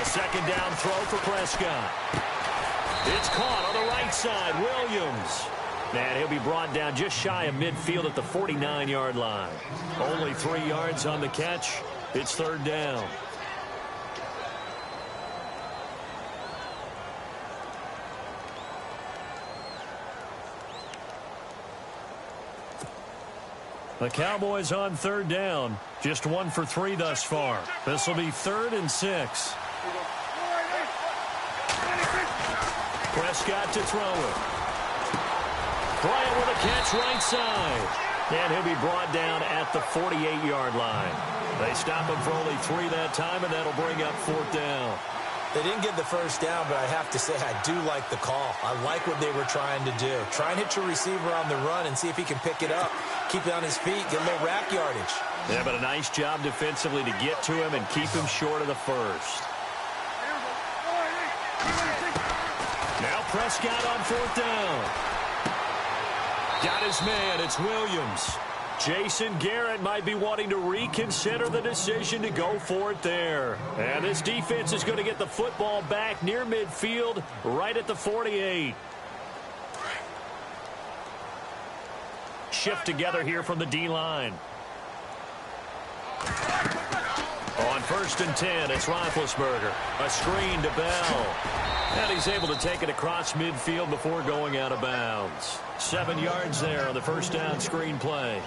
A second down throw for Prescott. It's caught on the right side. Williams. And he'll be brought down just shy of midfield at the 49-yard line. Only 3 yards on the catch. It's third down. The Cowboys on third down. Just 1 for 3 thus far. This will be 3rd and 6. Prescott to throw it. Bryant with a catch right side. And he'll be brought down at the 48-yard line. They stop him for only 3 that time, and that'll bring up 4th down. They didn't get the first down, but I have to say I do like the call. I like what they were trying to do. Try and hit your receiver on the run and see if he can pick it up. Keep it on his feet, get a little rack yardage. Yeah, but a nice job defensively to get to him and keep him short of the first. Now Prescott on 4th down. Got his man. It's Williams. Jason Garrett might be wanting to reconsider the decision to go for it there. And this defense is going to get the football back near midfield, right at the 48. Shift together here from the D-line. On 1st and 10, it's Roethlisberger. A screen to Bell. And he's able to take it across midfield before going out of bounds. 7 yards there on the first down screen play.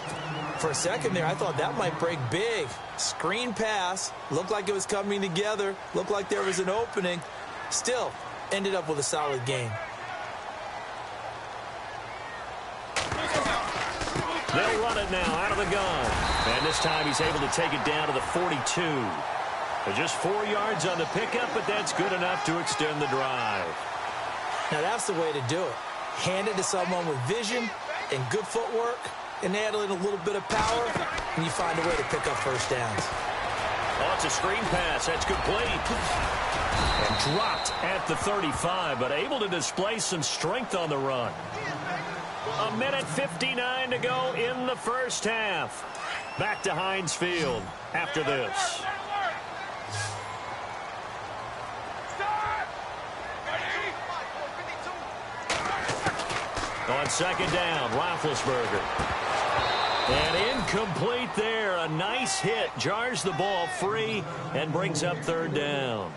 For a second there, I thought that might break big. Screen pass. Looked like it was coming together. Looked like there was an opening. Still, ended up with a solid game. They'll run it now out of the gun. And this time he's able to take it down to the 42. Just 4 yards on the pickup, but that's good enough to extend the drive. Now that's the way to do it. Hand it to someone with vision and good footwork, and add in a little bit of power, and you find a way to pick up first downs. Oh, it's a screen pass. That's complete. And dropped at the 35, but able to display some strength on the run. 1:59 to go in the first half. Back to Heinz Field after this. On second down, Roethlisberger. And incomplete there. A nice hit. Jars the ball free and brings up third down.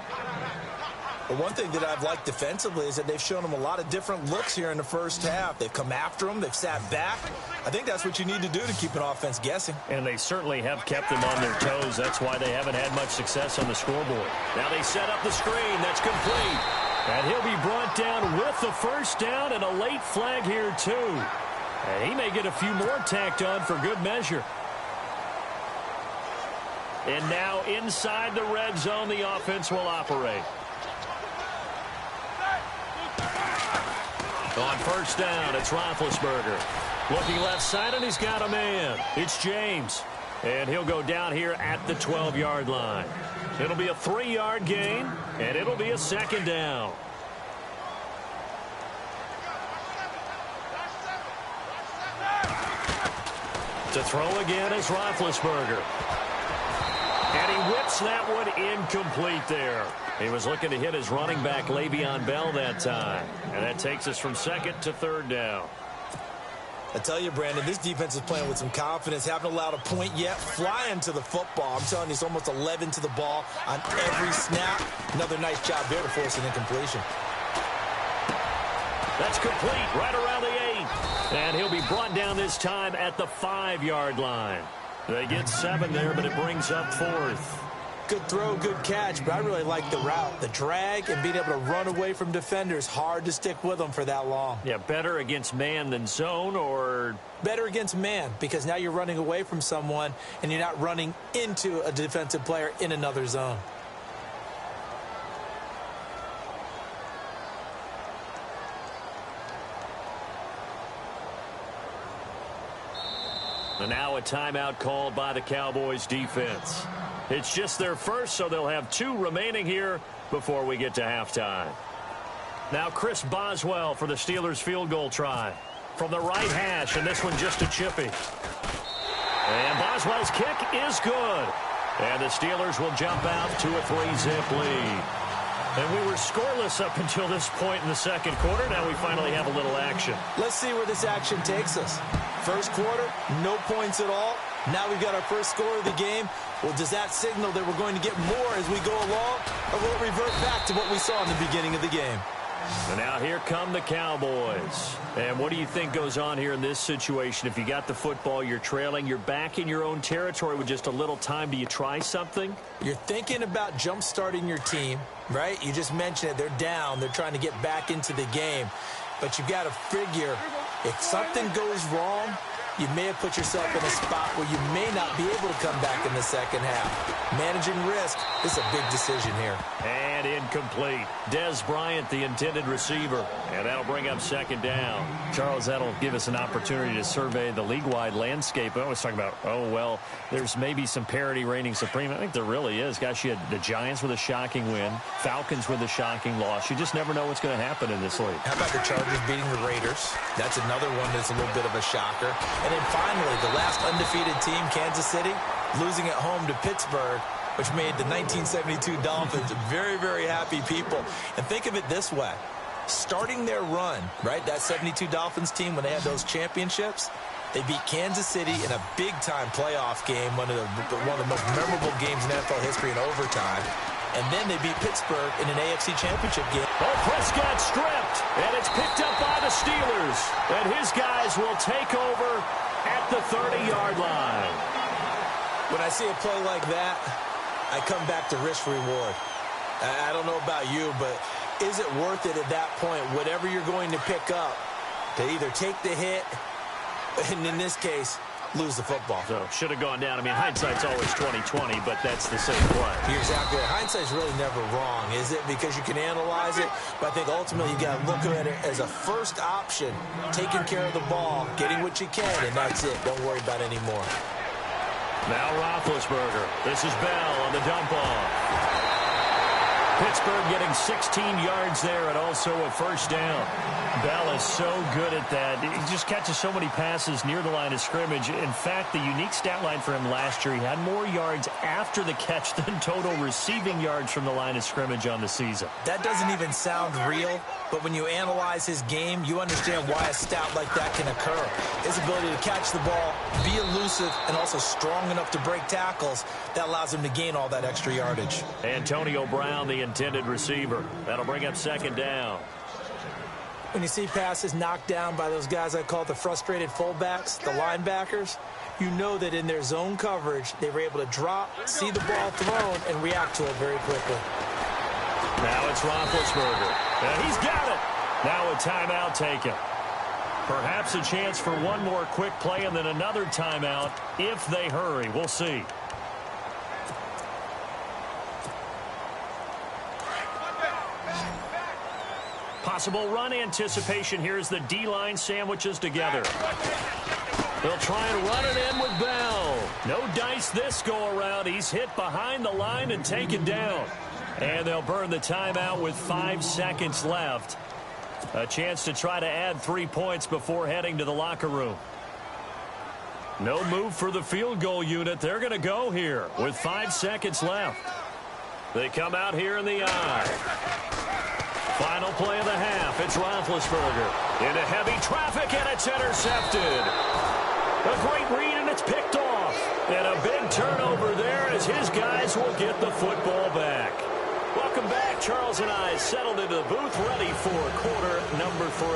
But one thing that I've liked defensively is that they've shown them a lot of different looks here in the first half. They've come after them. They've sat back. I think that's what you need to do to keep an offense guessing. And they certainly have kept them on their toes. That's why they haven't had much success on the scoreboard. Now they set up the screen. That's complete. And he'll be brought down with the first down and a late flag here, too. And he may get a few more tacked on for good measure. And now inside the red zone, the offense will operate. On first down, it's Roethlisberger. Looking left side, and he's got a man. It's James. And he'll go down here at the 12-yard line. It'll be a 3-yard gain, and it'll be a second down. To throw again is Roethlisberger. And he whips that one incomplete there. He was looking to hit his running back, Le'Veon Bell, that time. And that takes us from second to third down. I tell you, Brandon, this defense is playing with some confidence. Haven't allowed a point yet. Flying to the football. I'm telling you, it's almost 11 to the ball on every snap. Another nice job there to force an incompletion. That's complete right around the 8. And he'll be brought down this time at the 5-yard line. They get 7 there, but it brings up 4th. Good throw, good catch, but I really like the route. The drag and being able to run away from defenders. Hard to stick with them for that long. Yeah, better against man than zone, or? Better against man, because now you're running away from someone and you're not running into a defensive player in another zone. And now a timeout called by the Cowboys defense. It's just their first, so they'll have 2 remaining here before we get to halftime. Now Chris Boswell for the Steelers field goal try. From the right hash, and this one just a chippy. And Boswell's kick is good. And the Steelers will jump out to a 3-zip lead. And we were scoreless up until this point in the second quarter. Now we finally have a little action. Let's see where this action takes us. First quarter, no points at all. Now we've got our first score of the game. Well, does that signal that we're going to get more as we go along? Or will it revert back to what we saw in the beginning of the game? And now here come the Cowboys. And what do you think goes on here in this situation? If you got the football, you're trailing, you're back in your own territory with just a little time. Do you try something? You're thinking about jump-starting your team, right? You just mentioned it. They're down. They're trying to get back into the game. But you've got to figure if something goes wrong, you may have put yourself in a spot where you may not be able to come back in the second half. Managing risk is a big decision here. And incomplete. Dez Bryant, the intended receiver. And that'll bring up second down. Charles, that'll give us an opportunity to survey the league-wide landscape. I always talk about, oh, well, there's maybe some parity reigning supreme. I think there really is. Gosh, you had the Giants with a shocking win, Falcons with a shocking loss. You just never know what's going to happen in this league. How about the Chargers beating the Raiders? That's another one that's a little bit of a shocker. And then finally, the last undefeated team, Kansas City, losing at home to Pittsburgh, which made the 1972 Dolphins very, very happy people. And think of it this way. Starting their run, right, that 72 Dolphins team, when they had those championships, they beat Kansas City in a big-time playoff game, one of the most memorable games in NFL history in overtime. And then they beat Pittsburgh in an AFC championship game. Oh, Prescott stripped, and it's picked up by the Steelers. And his guys will take over at the 30-yard line. When I see a play like that, I come back to risk-reward. I don't know about you, but is it worth it at that point, whatever you're going to pick up, to either take the hit, and in this case, lose the football? So, should have gone down. I mean, hindsight's always 20/20, but that's the same play. You're exactly right. Hindsight's really never wrong, is it? Because you can analyze it, but I think ultimately you got to look at it as a first option, taking care of the ball, getting what you can, and that's it. Don't worry about any more. Now Roethlisberger. This is Bell on the dump off. Pittsburgh getting 16 yards there and also a first down. Bell is so good at that. He just catches so many passes near the line of scrimmage. In fact, the unique stat line for him last year, he had more yards after the catch than total receiving yards from the line of scrimmage on the season. That doesn't even sound real, but when you analyze his game, you understand why a stat like that can occur. His ability to catch the ball, be elusive, and also strong enough to break tackles, that allows him to gain all that extra yardage. Antonio Brown, the intended receiver. That'll bring up second down. When you see passes knocked down by those guys I call the frustrated fullbacks, the linebackers, you know that in their zone coverage, they were able to drop, see the ball thrown, and react to it very quickly. Now it's Roethlisberger. And he's got it. Now a timeout taken. Perhaps a chance for one more quick play and then another timeout if they hurry. We'll see. Possible run anticipation here as the D-line sandwiches together. They'll try and run it in with Bell. No dice this go-around. He's hit behind the line and taken down. And they'll burn the timeout with 5 seconds left. A chance to try to add 3 points before heading to the locker room. No move for the field goal unit. They're going to go here with 5 seconds left. They come out here in the eye. Final play of the half. It's Roethlisberger into heavy traffic, and it's intercepted. A great read, and it's picked off. And a big turnover there as his guys will get the football back. Welcome back. Charles and I settled into the booth, ready for quarter number 3.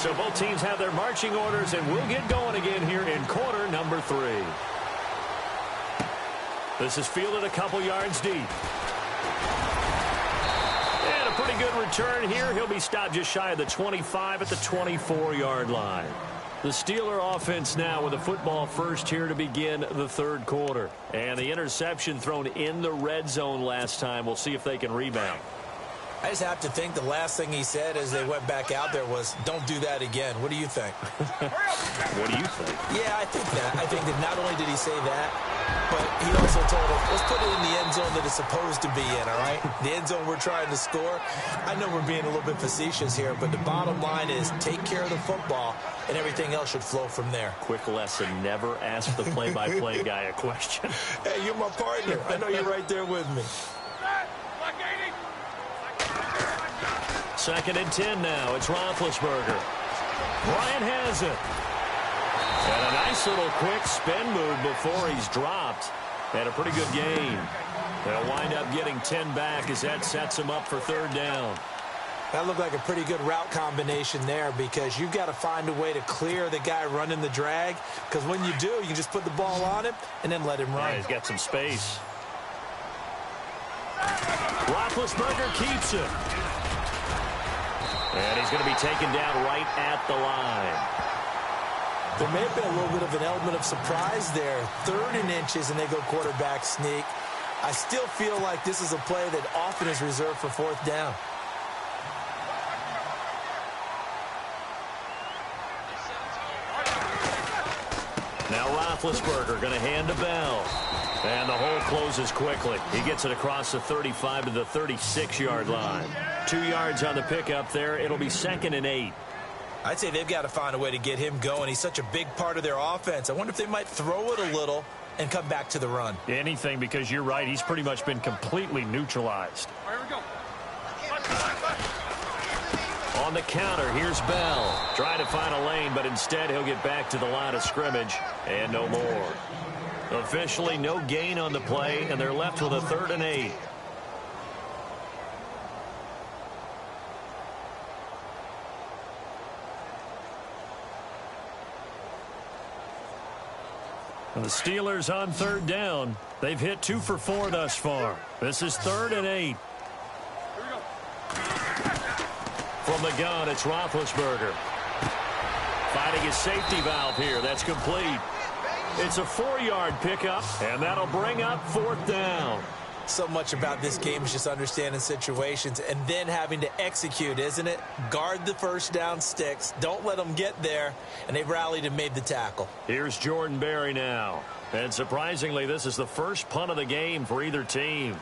So both teams have their marching orders, and we'll get going again here in quarter number 3. This is fielded a couple yards deep. And a pretty good return here. He'll be stopped just shy of the 25 at the 24-yard line. The Steeler offense now with a football first here to begin the third quarter. And the interception thrown in the red zone last time. We'll see if they can rebound. I just have to think the last thing he said as they went back out there was, don't do that again. What do you think? What do you think? Yeah, I think that. I think that not only did he say that, but he also told us, let's put it in the end zone that it's supposed to be in, all right? The end zone we're trying to score. I know we're being a little bit facetious here, but the bottom line is take care of the football, and everything else should flow from there. Quick lesson, never ask the play-by-play guy a question. Hey, you're my partner. I know you're right there with me. 2nd and 10 now. It's Roethlisberger. Bryant has it. And a nice little quick spin move before he's dropped. And a pretty good game. They'll wind up getting 10 back as that sets him up for 3rd down. That looked like a pretty good route combination there because you've got to find a way to clear the guy running the drag. Because when you do, you can just put the ball on him and then let him run. Yeah, he's got some space. Roethlisberger keeps it. And he's going to be taken down right at the line. There may have been a little bit of an element of surprise there. 3rd and inches, and they go quarterback sneak. I still feel like this is a play that often is reserved for 4th down. Now Roethlisberger going to hand to Bell. And the hole closes quickly. He gets it across the 35 to the 36-yard line. 2 yards on the pickup there. It'll be 2nd and 8. I'd say they've got to find a way to get him going. He's such a big part of their offense. I wonder if they might throw it a little and come back to the run. Anything, because you're right. He's pretty much been completely neutralized. Here we go. On the counter, here's Bell. Trying to find a lane, but instead he'll get back to the line of scrimmage and no more. Officially no gain on the play, and they're left with a 3rd and 8. And the Steelers on 3rd down. They've hit 2 for 4 thus far. This is 3rd and 8. From the gun, it's Roethlisberger. Finding his safety valve here. That's complete. It's a 4-yard pickup, and that'll bring up 4th down. So much about this game is just understanding situations and then having to execute, isn't it? Guard the 1st down sticks. Don't let them get there. And they've rallied and made the tackle. Here's Jordan Berry now. And surprisingly, this is the first punt of the game for either team.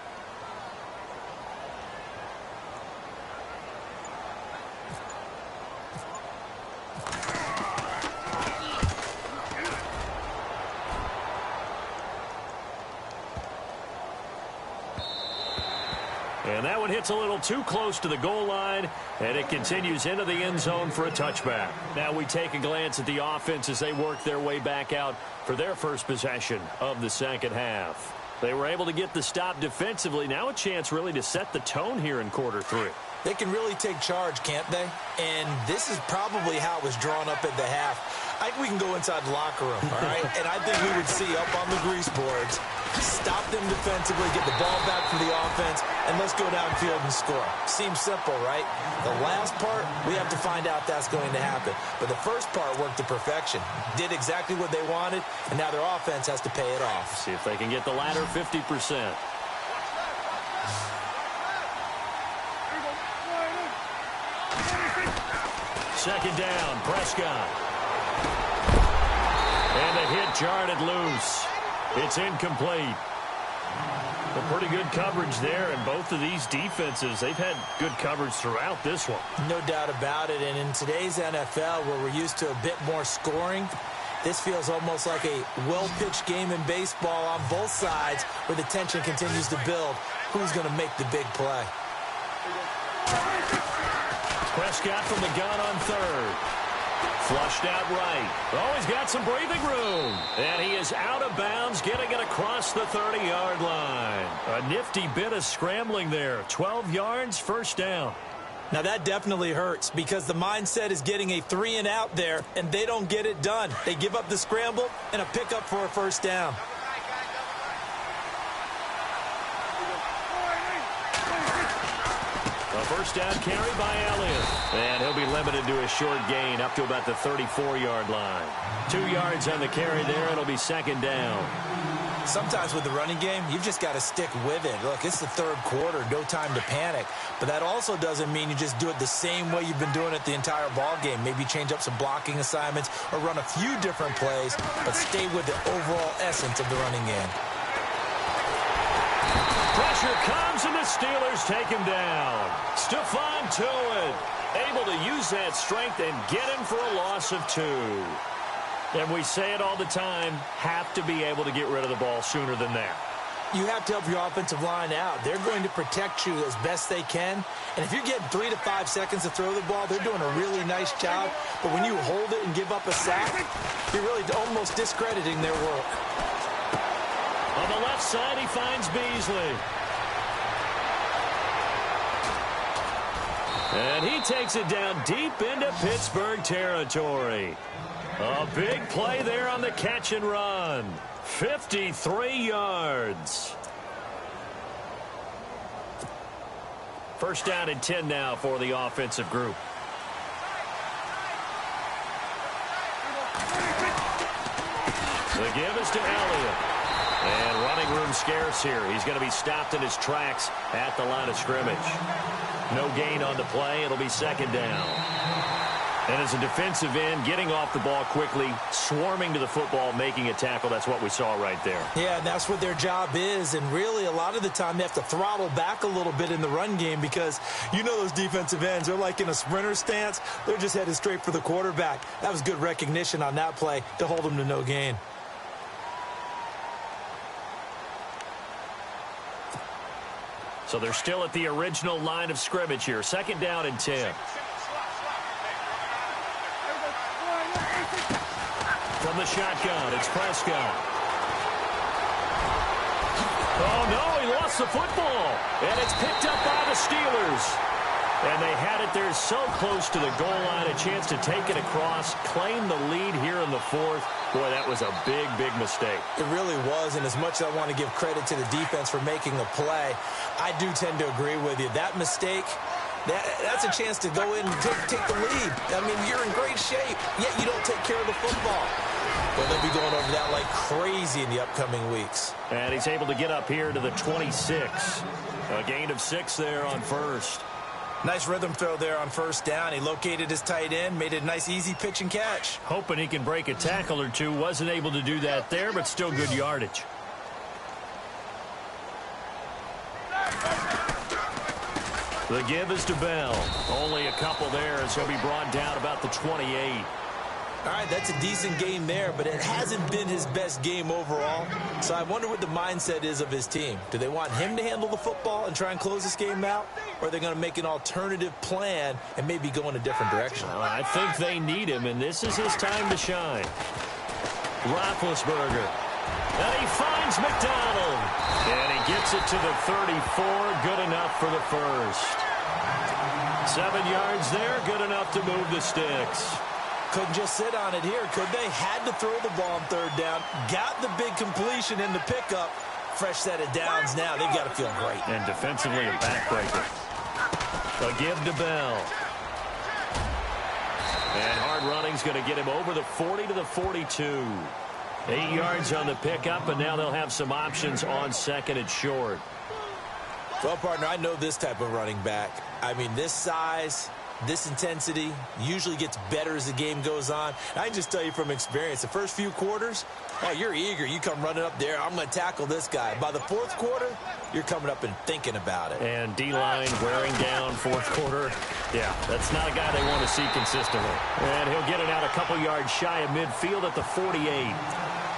And that one hits a little too close to the goal line, and it continues into the end zone for a touchback. Now we take a glance at the offense as they work their way back out for their first possession of the 2nd half. They were able to get the stop defensively. Now a chance really to set the tone here in quarter 3. They can really take charge, can't they? And this is probably how it was drawn up at the half. I think we can go inside the locker room, all right? And I think we would see up on the grease boards, stop them defensively, get the ball back for the offense, and let's go downfield and score. Seems simple, right? The last part, we have to find out that's going to happen. But the first part worked to perfection. Did exactly what they wanted, and now their offense has to pay it off. See if they can get the latter 50%. Second down, Prescott. And the hit jarred it loose. It's incomplete. Well, pretty good coverage there, and both of these defenses, they've had good coverage throughout this one. No doubt about it, and in today's NFL, where we're used to a bit more scoring, this feels almost like a well-pitched game in baseball on both sides where the tension continues to build. Who's going to make the big play? Prescott from the gun on 3rd. Flushed out right. Oh, he's got some breathing room. And he is out of bounds, getting it across the 30-yard line. A nifty bit of scrambling there. 12 yards, 1st down. Now, that definitely hurts because the mindset is getting a 3-and-out there, and they don't get it done. They give up the scramble and a pickup for a 1st down. A 1st down carry by Elliott. And he'll be limited to a short gain up to about the 34-yard line. 2 yards on the carry there. It'll be 2nd down. Sometimes with the running game, you've just got to stick with it. Look, it's the third quarter, no time to panic. But that also doesn't mean you just do it the same way you've been doing it the entire ball game. Maybe change up some blocking assignments or run a few different plays, but stay with the overall essence of the running game. Pressure comes, and the Steelers take him down. Stephon Tuitt able to use that strength and get him for a loss of 2. And we say it all the time, have to be able to get rid of the ball sooner than that. You have to help your offensive line out. They're going to protect you as best they can. And if you're getting 3 to 5 seconds to throw the ball, they're doing a really nice job. But when you hold it and give up a sack, you're really almost discrediting their work. On the left side, he finds Beasley. And he takes it down deep into Pittsburgh territory. A big play there on the catch and run. 53 yards. First down and 10 now for the offensive group. The give is to Elliott. And running room scarce here. He's going to be stopped in his tracks at the line of scrimmage. No gain on the play. It'll be second down. And as a defensive end, getting off the ball quickly, swarming to the football, making a tackle, that's what we saw right there. Yeah, and that's what their job is. And really, a lot of the time, they have to throttle back a little bit in the run game because you know those defensive ends, they're like in a sprinter stance. They're just headed straight for the quarterback. That was good recognition on that play to hold them to no gain. So they're still at the original line of scrimmage here. Second down and 10. From the shotgun, it's Prescott. Oh, no, he lost the football. And it's picked up by the Steelers. And they had it there so close to the goal line, a chance to take it across, claim the lead here in the fourth. Boy, that was a big, big mistake. It really was, and as much as I want to give credit to the defense for making the play, I do tend to agree with you. That mistake, that's a chance to go in and take the lead. I mean, you're in great shape, yet you don't take care of the football. Well, they'll be going over that like crazy in the upcoming weeks. And he's able to get up here to the 26. A gain of 6 there on first. Nice rhythm throw there on first down. He located his tight end, made it a nice, easy pitch and catch. Hoping he can break a tackle or two. Wasn't able to do that there, but still good yardage. The give is to Bell. Only a couple there as he'll be brought down about the 28. All right, that's a decent game there, but it hasn't been his best game overall. So I wonder what the mindset is of his team. Do they want him to handle the football and try and close this game out? Or are they going to make an alternative plan and maybe go in a different direction? Well, I think they need him, and this is his time to shine. Roethlisberger. And he finds McDonald. And he gets it to the 34. Good enough for the first. 7 yards there. Good enough to move the sticks. Couldn't just sit on it here, could they? Had to throw the ball on third down. Got the big completion in the pickup. Fresh set of downs now. They've got to feel great. And defensively a backbreaker. A give to Bell. And hard running's going to get him over the 40 to the 42. 8 yards on the pickup, and now they'll have some options on second and short. Well, partner, I know this type of running back. I mean, this size, this intensity usually gets better as the game goes on. And I can just tell you from experience, the first few quarters, oh, you're eager. You come running up there, I'm going to tackle this guy. By the fourth quarter, you're coming up and thinking about it. And D-line wearing down fourth quarter. Yeah, that's not a guy they want to see consistently. And he'll get it out a couple yards shy of midfield at the 48.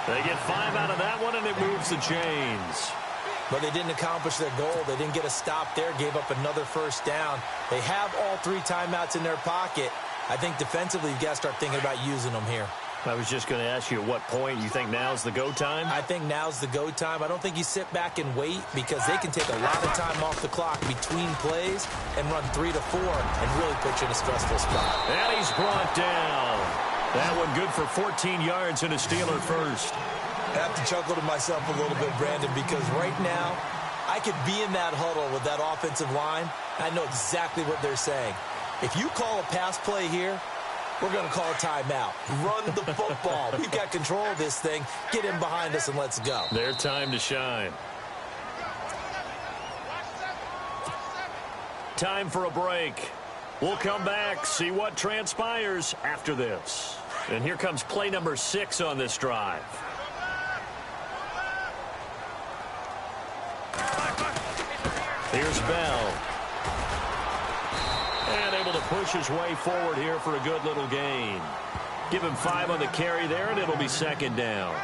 They get 5 out of that one, and it moves the chains. But they didn't accomplish their goal. They didn't get a stop there, gave up another first down. They have all 3 timeouts in their pocket. I think defensively, you've got to start thinking about using them here. I was just going to ask you at what point you think now's the go time? I think now's the go time. I don't think you sit back and wait because they can take a lot of time off the clock between plays and run 3 to 4 and really put you in a stressful spot. And he's brought down. That one good for 14 yards and a Steeler first. I have to chuckle to myself a little bit, Brandon, because right now I could be in that huddle with that offensive line. I know exactly what they're saying. If you call a pass play here, We're going to call a timeout. Run the football. We've got control of this thing. Get him behind us and let's go. Their time to shine. Time for a break. We'll come back, see what transpires after this. And here comes play number 6 on this drive. Here's Bell. And able to push his way forward here for a good little gain. Give him 5 on the carry there, and it'll be second down.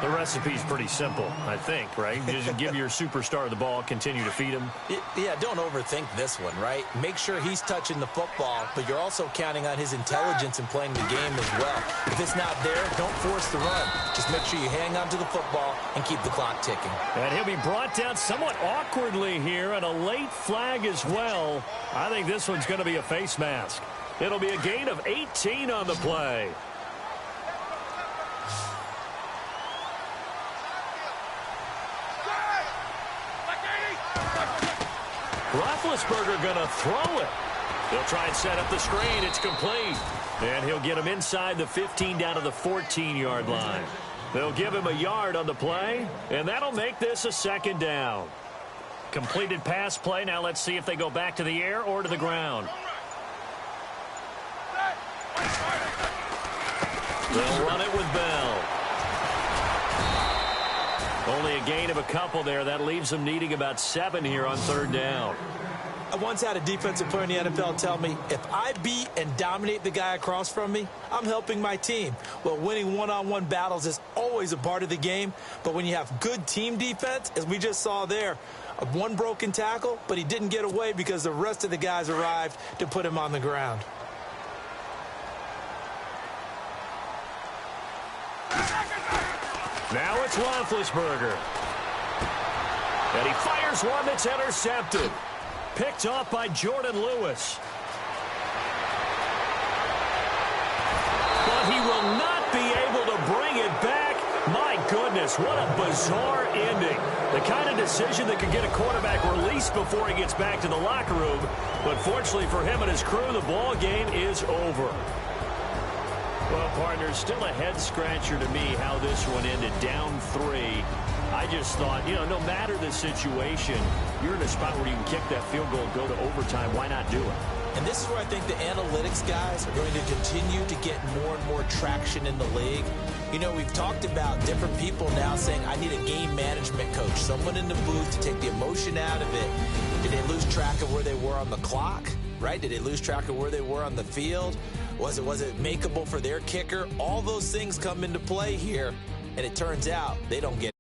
The recipe's pretty simple, I think, right? Just give your superstar the ball, continue to feed him. Yeah, don't overthink this one, right? Make sure he's touching the football, but you're also counting on his intelligence in playing the game as well. If it's not there, don't force the run. Just make sure you hang on to the football and keep the clock ticking. And he'll be brought down somewhat awkwardly here, and a late flag as well. I think this one's going to be a face mask. It'll be a gain of 18 on the play. Roethlisberger going to throw it. He'll try and set up the screen. It's complete. And he'll get him inside the 15 down to the 14-yard line. They'll give him a yard on the play, and that'll make this a second down. Completed pass play. Now let's see if they go back to the air or to the ground. They'll run it with Bell. Only a gain of a couple there. That leaves them needing about 7 here on third down. I once had a defensive player in the NFL tell me, if I beat and dominate the guy across from me, I'm helping my team. Well, winning one-on-one battles is always a part of the game, but when you have good team defense, as we just saw there, one broken tackle, but he didn't get away because the rest of the guys arrived to put him on the ground. Now it's Roethlisberger. And he fires one that's intercepted. Picked off by Jordan Lewis. But he will not be able to bring it back. My goodness, what a bizarre ending. The kind of decision that could get a quarterback released before he gets back to the locker room. But fortunately for him and his crew, the ball game is over. Well, partners, still a head-scratcher to me how this one ended, down 3. I just thought, no matter the situation, you're in a spot where you can kick that field goal, go to overtime. Why not do it? And this is where I think the analytics guys are going to continue to get more and more traction in the league. We've talked about different people now saying, I need a game management coach, someone in the booth to take the emotion out of it. Did they lose track of where they were on the clock, right? Did they lose track of where they were on the field? Was it makeable for their kicker? All those things come into play here, and it turns out they don't get